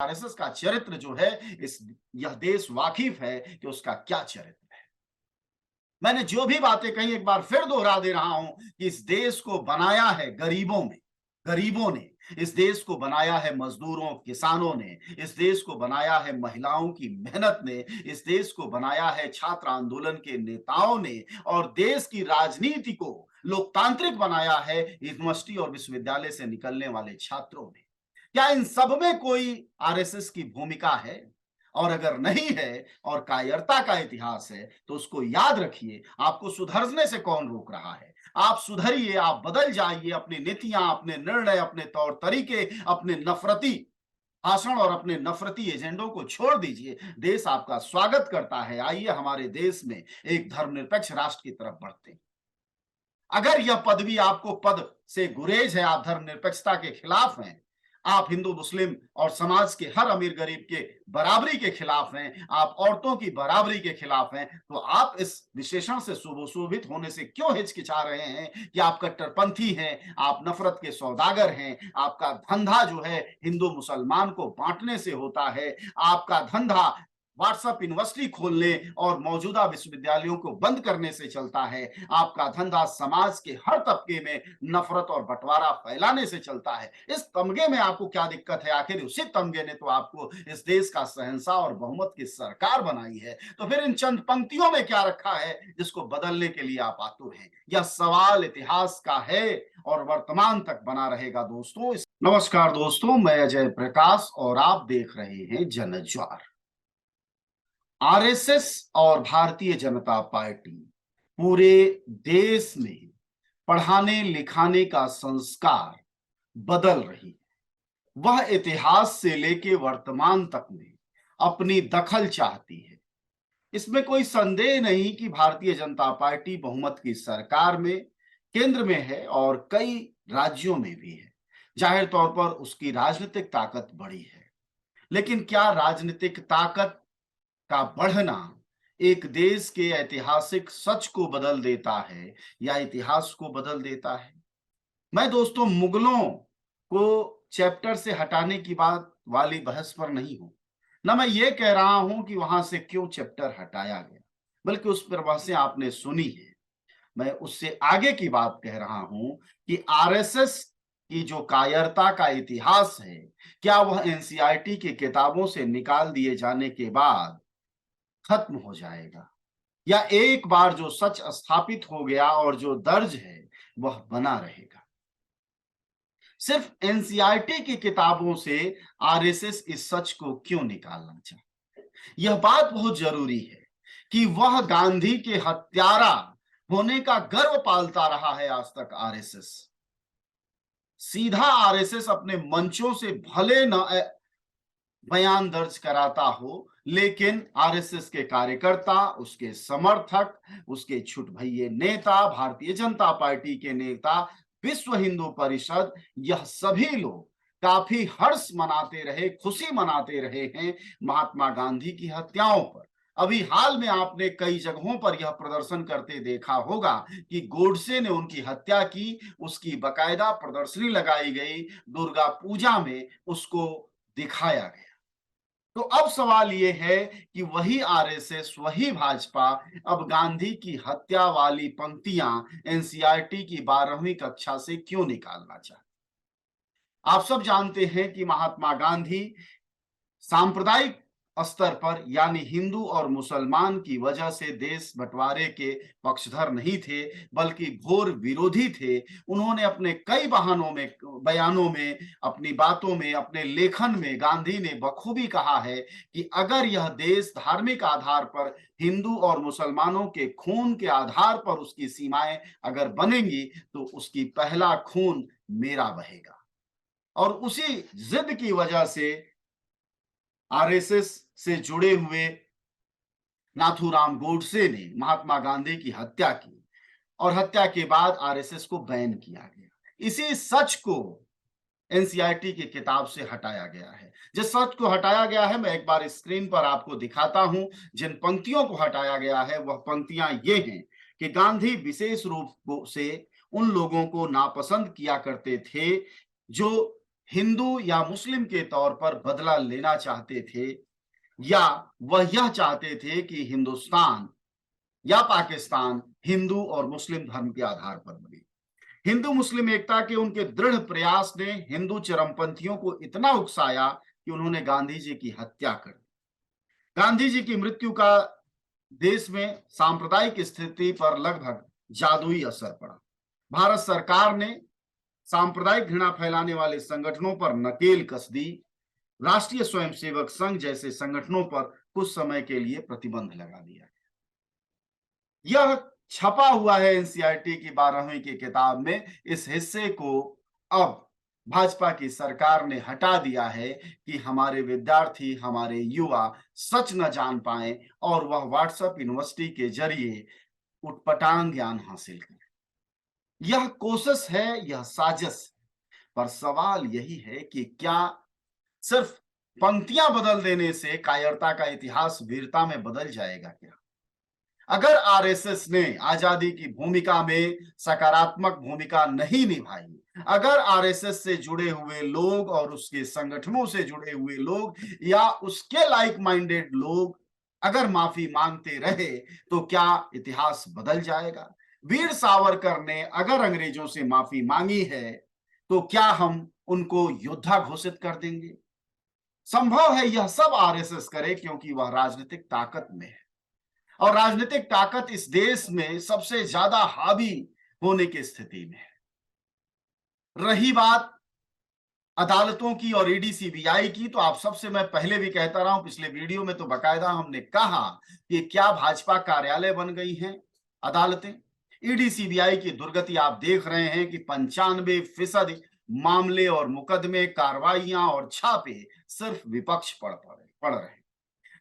RSS का चरित्र जो है इस यह देश वाकिफ है कि उसका क्या चरित्र है। मैंने जो भी बातें कही एक बार फिर दोहरा दे रहा हूं कि इस देश को बनाया है गरीबों ने इस देश को बनाया है मजदूरों किसानों ने, इस देश को बनाया है महिलाओं की मेहनत ने, इस देश को बनाया है छात्र आंदोलन के नेताओं ने, और देश की राजनीति को लोकतांत्रिक बनाया है यूनिवर्सिटी और विश्वविद्यालय से निकलने वाले छात्रों ने। क्या इन सब में कोई आरएसएस की भूमिका है? और अगर नहीं है और कायरता का इतिहास है तो उसको याद रखिए। आपको सुधरने से कौन रोक रहा है? आप सुधरिए, आप बदल जाइए, अपनी नीतियां, अपने निर्णय, अपने तौर तरीके, अपने नफरती भाषण और अपने नफरती एजेंडों को छोड़ दीजिए। देश आपका स्वागत करता है। आइए हमारे देश में एक धर्मनिरपेक्ष राष्ट्र की तरफ बढ़ते हैं। अगर यह पदवी आपको पद से गुरेज है, आप धर्मनिरपेक्षता के खिलाफ हैं, आप हिंदू मुस्लिम और समाज के हर अमीर गरीब के बराबरी के खिलाफ हैं, आप औरतों की बराबरी के खिलाफ हैं, तो आप इस विशेषण से सुशोभित होने से क्यों हिचकिचा रहे हैं कि आप कट्टरपंथी हैं, आप नफरत के सौदागर हैं, आपका धंधा जो है हिंदू मुसलमान को बांटने से होता है, आपका धंधा व्हाट्सएप यूनिवर्सिटी खोलने और मौजूदा विश्वविद्यालयों को बंद करने से चलता है, आपका धंधा समाज के हर तबके में नफरत और बंटवारा फैलाने से चलता है। इस तमगे में आपको क्या दिक्कत है? आखिर उसी तमगे ने तो आपको इस देश का शहंशाह और बहुमत की सरकार बनाई है। तो फिर इन चंद पंक्तियों में क्या रखा है जिसको बदलने के लिए आप आतुर हैं? यह सवाल इतिहास का है और वर्तमान तक बना रहेगा दोस्तों। नमस्कार दोस्तों, मैं अजय प्रकाश और आप देख रहे हैं जनज्वार। आरएसएस और भारतीय जनता पार्टी पूरे देश में पढ़ाने लिखाने का संस्कार बदल रही है। वह इतिहास से लेके वर्तमान तक में अपनी दखल चाहती है। इसमें कोई संदेह नहीं कि भारतीय जनता पार्टी बहुमत की सरकार में केंद्र में है और कई राज्यों में भी है। जाहिर तौर पर उसकी राजनीतिक ताकत बड़ी है, लेकिन क्या राजनीतिक ताकत का बढ़ना एक देश के ऐतिहासिक सच को बदल देता है या इतिहास को बदल देता है? मैं दोस्तों मुगलों को चैप्टर से हटाने की बात वाली बहस पर नहीं हूं। ना मैं ये कह रहा हूं कि वहां से क्यों चैप्टर हटाया गया, बल्कि उस पर बहसें आपने सुनी है। मैं उससे आगे की बात कह रहा हूं कि आरएसएस की जो कायरता का इतिहास है, क्या वह एनसीईआरटी की किताबों से निकाल दिए जाने के बाद खत्म हो जाएगा, या एक बार जो सच स्थापित हो गया और जो दर्ज है वह बना रहेगा? सिर्फ एनसीईआरटी की किताबों से आरएसएस इस सच को क्यों निकालना चाहता? यह बात बहुत जरूरी है कि वह गांधी के हत्यारा होने का गर्व पालता रहा है आज तक आरएसएस। सीधा आरएसएस अपने मंचों से भले न बयान दर्ज कराता हो, लेकिन आरएसएस के कार्यकर्ता, उसके समर्थक, उसके छुटभइये नेता, भारतीय जनता पार्टी के नेता, विश्व हिंदू परिषद, यह सभी लोग काफी हर्ष मनाते रहे, खुशी मनाते रहे हैं महात्मा गांधी की हत्याओं पर। अभी हाल में आपने कई जगहों पर यह प्रदर्शन करते देखा होगा कि गोडसे ने उनकी हत्या की, उसकी बकायदा प्रदर्शनी लगाई गई, दुर्गा पूजा में उसको दिखाया गया। तो अब सवाल यह है कि वही आरएसएस, वही भाजपा अब गांधी की हत्या वाली पंक्तियां एनसीईआरटी की 12वीं कक्षा से क्यों निकालना चाहती? आप सब जानते हैं कि महात्मा गांधी सांप्रदायिक स्तर पर यानी हिंदू और मुसलमान की वजह से देश बंटवारे के पक्षधर नहीं थे, बल्कि घोर विरोधी थे। उन्होंने अपने कई बयानों में, अपनी बातों में, अपने लेखन में गांधी ने बखूबी कहा है कि अगर यह देश धार्मिक आधार पर हिंदू और मुसलमानों के खून के आधार पर उसकी सीमाएं अगर बनेंगी तो उसकी पहला खून मेरा बहेगा। और उसी जिद की वजह से आरएसएस से जुड़े हुए नाथूराम गोडसे ने महात्मा गांधी की हत्या की और हत्या के बाद आरएसएस को बैन किया गया। इसी सच को एनसीईआरटी की किताब से हटाया गया है। जिस सच को हटाया गया है मैं एक बार स्क्रीन पर आपको दिखाता हूं। जिन पंक्तियों को हटाया गया है वह पंक्तियां ये हैं कि गांधी विशेष रूप से उन लोगों को नापसंद किया करते थे जो हिंदू या मुस्लिम के तौर पर बदला लेना चाहते थे, या वह यह चाहते थे कि हिंदुस्तान या पाकिस्तान हिंदू और मुस्लिम धर्म के आधार पर बने। हिंदू मुस्लिम एकता के उनके दृढ़ प्रयास ने हिंदू चरमपंथियों को इतना उकसाया कि उन्होंने गांधी जी की हत्या कर दी। गांधी जी की मृत्यु का देश में सांप्रदायिक स्थिति पर लगभग जादुई असर पड़ा। भारत सरकार ने सांप्रदायिक घृणा फैलाने वाले संगठनों पर नकेल कस दी। राष्ट्रीय स्वयंसेवक संघ जैसे संगठनों पर कुछ समय के लिए प्रतिबंध लगा दिया। यह छपा हुआ है एनसीईआरटी की 12वीं की किताब में। इस हिस्से को अब भाजपा की सरकार ने हटा दिया है कि हमारे विद्यार्थी, हमारे युवा सच न जान पाए और वह व्हाट्सएप यूनिवर्सिटी के जरिए उटपटांग ज्ञान हासिल करें। यह कोशिश है, यह साजिश। पर सवाल यही है कि क्या सिर्फ पंक्तियां बदल देने से कायरता का इतिहास वीरता में बदल जाएगा क्या? अगर आरएसएस ने आजादी की भूमिका में सकारात्मक भूमिका नहीं निभाई, अगर आरएसएस से जुड़े हुए लोग और उसके संगठनों से जुड़े हुए लोग या उसके लाइक माइंडेड लोग अगर माफी मांगते रहे, तो क्या इतिहास बदल जाएगा? वीर सावरकर ने अगर अंग्रेजों से माफी मांगी है, तो क्या हम उनको योद्धा घोषित कर देंगे? संभव है यह सब आरएसएस करे, क्योंकि वह राजनीतिक ताकत में है और राजनीतिक ताकत इस देश में सबसे ज्यादा हावी होने की स्थिति में है। रही बात अदालतों की और ईडी सीबीआई की, तो आप सबसे मैं पहले भी कहता रहा हूं, पिछले वीडियो में तो बकायदा हमने कहा कि क्या भाजपा कार्यालय बन गई हैं अदालतें। ईडी सीबीआई की दुर्गति आप देख रहे हैं कि 95% मामले और मुकदमे, कार्रवाइयां और छापे सिर्फ विपक्ष पड़ रहे हैं।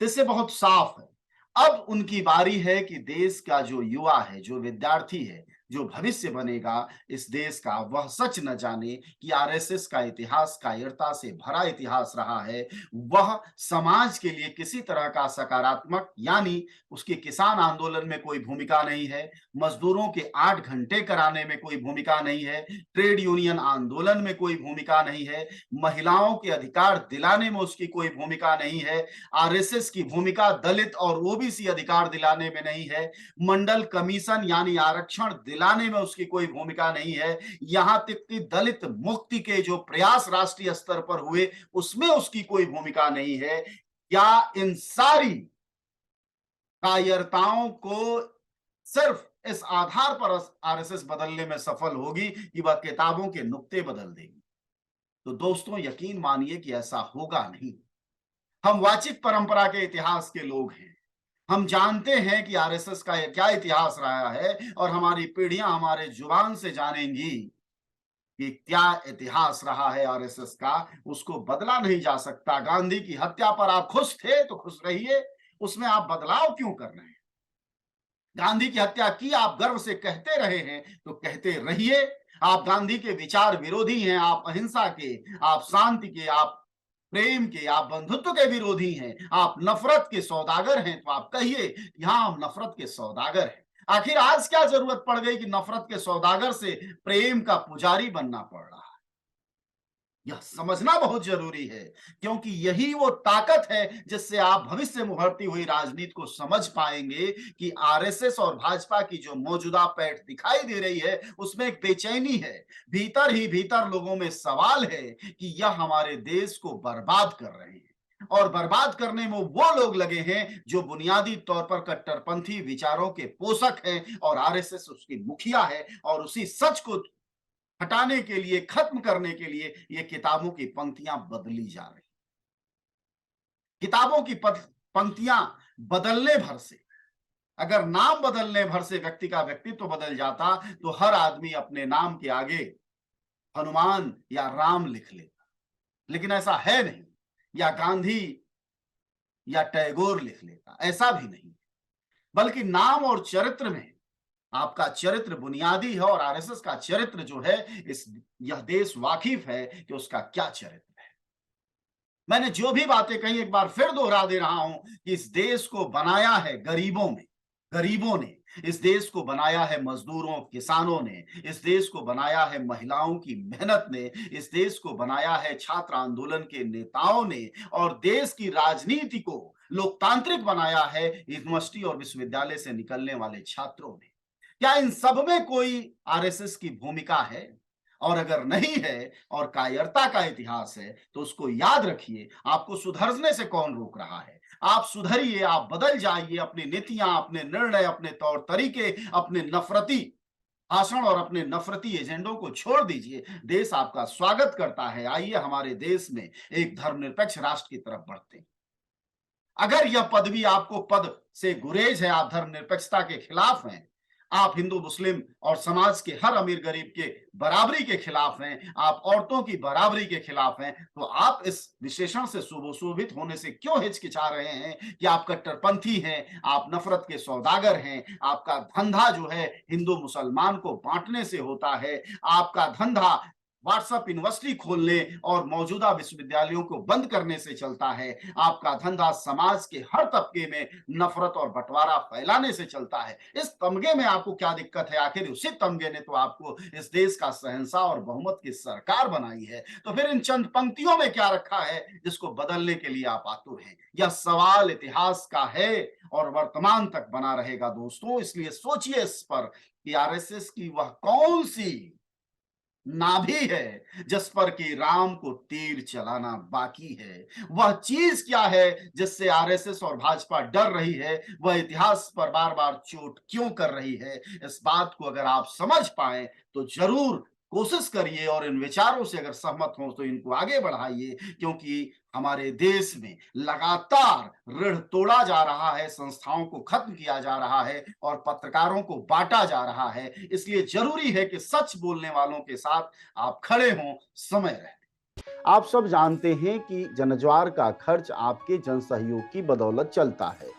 इससे बहुत साफ है, अब उनकी बारी है कि देश का जो युवा है, जो विद्यार्थी है, जो भविष्य बनेगा इस देश का, वह सच न जाने कि आरएसएस का इतिहास कायरता से भरा इतिहास रहा है। वह समाज के लिए किसी तरह का सकारात्मक, यानी उसके किसान आंदोलन में कोई भूमिका नहीं है, मजदूरों के 8 घंटे कराने में कोई भूमिका नहीं है, ट्रेड यूनियन आंदोलन में कोई भूमिका नहीं है, महिलाओं के अधिकार दिलाने में उसकी कोई भूमिका नहीं है। आरएसएस की भूमिका दलित और ओबीसी अधिकार दिलाने में नहीं है, मंडल कमीशन यानी आरक्षण दिलाने में उसकी कोई भूमिका नहीं है, यहां तक कि दलित मुक्ति के जो प्रयास राष्ट्रीय स्तर पर हुए उसमें उसकी कोई भूमिका नहीं है। क्या इन सारी कायरताओं को सिर्फ इस आधार पर आरएसएस बदलने में सफल होगी कि वह किताबों के नुक्ते बदल देगी? तो दोस्तों, यकीन मानिए कि ऐसा होगा नहीं। हम वाचिक परंपरा के इतिहास के लोग हैं, हम जानते हैं कि आरएसएस का क्या इतिहास रहा है और हमारी पीढ़ियां हमारे जुबान से जानेंगी कि क्या इतिहास रहा है आरएसएस का। उसको बदला नहीं जा सकता। गांधी की हत्या पर आप खुश थे तो खुश रहिए, उसमें आप बदलाव क्यों कर रहे हैं? गांधी की हत्या की आप गर्व से कहते रहे हैं तो कहते रहिए। आप गांधी के विचार विरोधी हैं, आप अहिंसा के, आप शांति के, आप प्रेम के, आप बंधुत्व के विरोधी हैं, आप नफरत के सौदागर हैं, तो आप कहिए कि हाँ, हम नफरत के सौदागर हैं। आखिर आज क्या जरूरत पड़ गई कि नफरत के सौदागर से प्रेम का पुजारी बनना पड़ रहा है? यह समझना बहुत जरूरी है, क्योंकि यही वो ताकत है जिससे आप भविष्य में उभरती हुई राजनीति को समझ पाएंगे कि आरएसएस और भाजपा की जो मौजूदा पैठ दिखाई दे रही है उसमें एक बेचैनी है। भीतर ही भीतर लोगों में सवाल है कि यह हमारे देश को बर्बाद कर रहे हैं, और बर्बाद करने में वो लोग लगे हैं जो बुनियादी तौर पर कट्टरपंथी विचारों के पोषक हैं और आरएसएस उसकी मुखिया है। और उसी सच को हटाने के लिए, खत्म करने के लिए ये किताबों की पंक्तियां बदली जा रही। किताबों की पंक्तियां बदलने भर से, अगर नाम बदलने भर से व्यक्ति का व्यक्तित्व बदल जाता तो हर आदमी अपने नाम के आगे हनुमान या राम लिख लेता, लेकिन ऐसा है नहीं। या गांधी या टैगोर लिख लेता, ऐसा भी नहीं। बल्कि नाम और चरित्र में आपका चरित्र बुनियादी है, और आरएसएस का चरित्र जो है, यह देश वाकिफ है कि उसका क्या चरित्र है। मैंने जो भी बातें कही एक बार फिर दोहरा दे रहा हूं कि इस देश को बनाया है गरीबों ने। इस देश को बनाया है मजदूरों, किसानों ने, इस देश को बनाया है महिलाओं की मेहनत ने, इस देश को बनाया है छात्र आंदोलन के नेताओं ने, और देश की राजनीति को लोकतांत्रिक बनाया है यूनिवर्सिटी और विश्वविद्यालय से निकलने वाले छात्रों ने। क्या इन सब में कोई आरएसएस की भूमिका है? और अगर नहीं है और कायरता का इतिहास है तो उसको याद रखिए, आपको सुधरने से कौन रोक रहा है? आप सुधरिए, आप बदल जाइए, अपनी नीतियां, अपने निर्णय, अपने तौर तरीके, अपने नफरती भाषण और अपने नफरती एजेंडों को छोड़ दीजिए। देश आपका स्वागत करता है। आइए हमारे देश में एक धर्मनिरपेक्ष राष्ट्र की तरफ बढ़ते हैं। अगर यह पदवी आपको पद से गुरेज है, आप धर्मनिरपेक्षता के खिलाफ हैं, आप हिंदू मुस्लिम और समाज के हर अमीर गरीब के बराबरी के खिलाफ हैं, आप औरतों की बराबरी के खिलाफ हैं, तो आप इस विशेषण से सुशोभित होने से क्यों हिचकिचा रहे हैं कि आप कट्टरपंथी हैं, आप नफरत के सौदागर हैं, आपका धंधा जो है हिंदू मुसलमान को बांटने से होता है, आपका धंधा व्हाट्सएप यूनिवर्सिटी खोलने और मौजूदा विश्वविद्यालयों को बंद करने से चलता है, आपका धंधा समाज के हर तबके में नफरत और बंटवारा फैलाने से चलता है। इस तमगे में आपको क्या दिक्कत है? आखिर उसी तमगे ने तो आपको इस देश का शहंशाह और बहुमत की सरकार बनाई है। तो फिर इन चंद पंक्तियों में क्या रखा है जिसको बदलने के लिए आप आतुर हैं? यह सवाल इतिहास का है और वर्तमान तक बना रहेगा दोस्तों। इसलिए सोचिए इस पर कि आरएसएस की वह कौन सी नाभि है जिस पर कि राम को तीर चलाना बाकी है। वह चीज क्या है जिससे आरएसएस और भाजपा डर रही है? वह इतिहास पर बार बार चोट क्यों कर रही है? इस बात को अगर आप समझ पाए तो जरूर कोशिश करिए, और इन विचारों से अगर सहमत हो तो इनको आगे बढ़ाइए, क्योंकि हमारे देश में लगातार ऋण तोड़ा जा रहा है, संस्थाओं को खत्म किया जा रहा है और पत्रकारों को बांटा जा रहा है। इसलिए जरूरी है कि सच बोलने वालों के साथ आप खड़े हों समय रहते। आप सब जानते हैं कि जनज्वार का खर्च आपके जनसहयोग की बदौलत चलता है।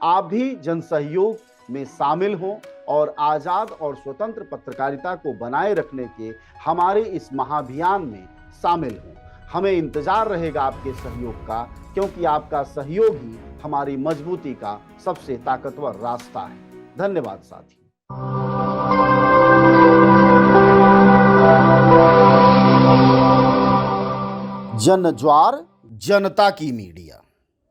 आप भी जनसहयोग में शामिल हों और आजाद और स्वतंत्र पत्रकारिता को बनाए रखने के हमारे इस महाअभियान में शामिल हों। हमें इंतजार रहेगा आपके सहयोग का, क्योंकि आपका सहयोग ही हमारी मजबूती का सबसे ताकतवर रास्ता है। धन्यवाद साथी। जनज्वार जनता की मीडिया।